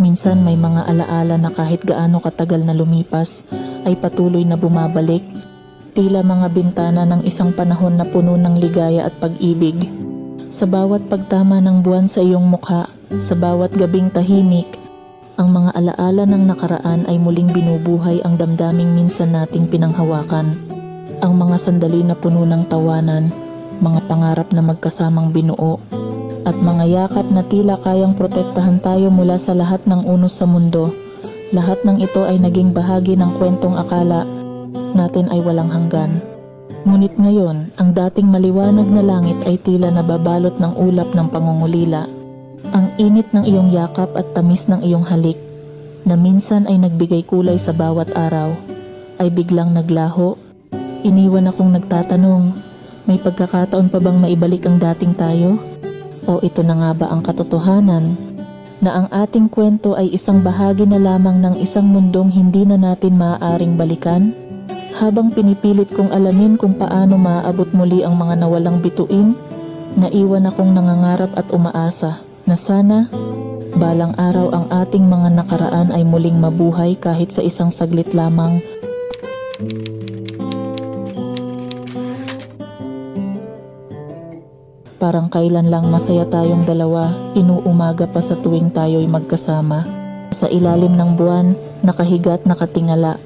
Minsan may mga alaala na kahit gaano katagal na lumipas ay patuloy na bumabalik, tila mga bintana ng isang panahon na puno ng ligaya at pag-ibig. Sa bawat pagtama ng buwan sa iyong mukha, sa bawat gabing tahimik, ang mga alaala ng nakaraan ay muling binubuhay ang damdaming minsan nating pinanghawakan. Ang mga sandali na puno ng tawanan, mga pangarap na magkasamang binuo, at mga yakap na tila kayang protektahan tayo mula sa lahat ng unos sa mundo. Lahat ng ito ay naging bahagi ng kwentong akala natin ay walang hanggan. Ngunit ngayon, ang dating maliwanag na langit ay tila nababalot ng ulap ng pangungulila. Ang init ng iyong yakap at tamis ng iyong halik, na minsan ay nagbigay kulay sa bawat araw, ay biglang naglaho. Iniwan akong nagtatanong, may pagkakataon pa bang maibalik ang dating tayo? O ito na nga ba ang katotohanan? Na ang ating kwento ay isang bahagi na lamang ng isang mundong hindi na natin maaaring balikan? Habang pinipilit kong alamin kung paano maaabot muli ang mga nawalang bituin, naiwan akong nangangarap at umaasa na sana balang araw ang ating mga nakaraan ay muling mabuhay kahit sa isang saglit lamang. Parang kailan lang masaya tayong dalawa, inuumaga pa sa tuwing tayo'y magkasama. Sa ilalim ng buwan, nakahiga at nakatingala,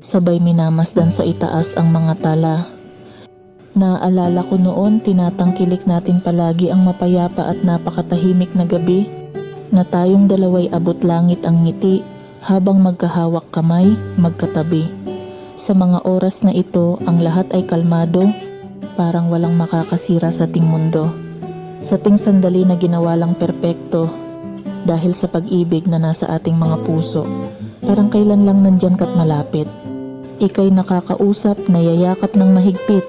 sabay minamasdan sa itaas ang mga tala. Naaalala ko noon, tinatangkilik natin palagi ang mapayapa at napakatahimik na gabi, na tayong dalaway abot langit ang ngiti, habang magkahawak kamay, magkatabi. Sa mga oras na ito, ang lahat ay kalmado, parang walang makakasira sa ating mundo. Sa ting sandali na ginawa lang perpekto, dahil sa pag-ibig na nasa ating mga puso, parang kailan lang nandyan ka't malapit. Ika'y nakakausap, nayayakap ng mahigpit,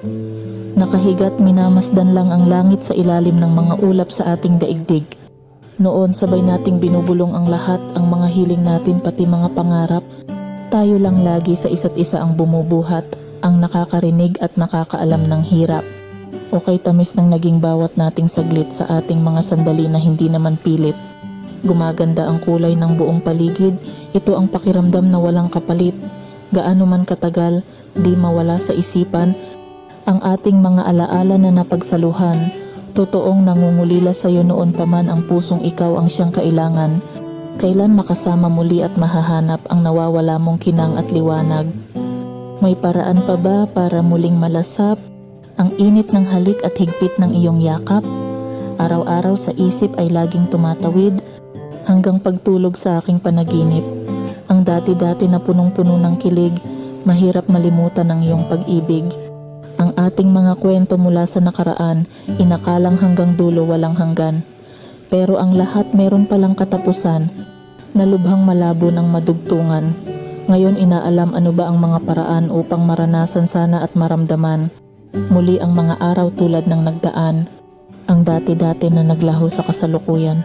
nakahigat minamasdan lang ang langit sa ilalim ng mga ulap sa ating daigdig. Noon sabay nating binubulong ang lahat, ang mga hiling natin pati mga pangarap. Tayo lang lagi sa isa't isa ang bumubuhat, ang nakakarinig at nakakaalam ng hirap. O kay tamis ng naging bawat nating saglit sa ating mga sandali na hindi naman pilit. Gumaganda ang kulay ng buong paligid, ito ang pakiramdam na walang kapalit. Gaano man katagal, di mawala sa isipan ang ating mga alaala na napagsaluhan. Totoong nangungulila sa iyo noon pa man ang pusong ikaw ang siyang kailangan. Kailan makasama muli at mahahanap ang nawawala mong kinang at liwanag? May paraan pa ba para muling malasap ang init ng halik at higpit ng iyong yakap? Araw-araw sa isip ay laging tumatawid hanggang pagtulog sa aking panaginip. Ang dati-dati na punong-puno ng kilig, mahirap malimutan ang iyong pag-ibig. Ang ating mga kwento mula sa nakaraan, inakalang hanggang dulo walang hanggan. Pero ang lahat meron palang katapusan, na lubhang malabo ng madugtungan. Ngayon inaalam ano ba ang mga paraan upang maranasan sana at maramdaman muli ang mga araw tulad ng nagdaan, ang dati-dati na naglaho sa kasalukuyan.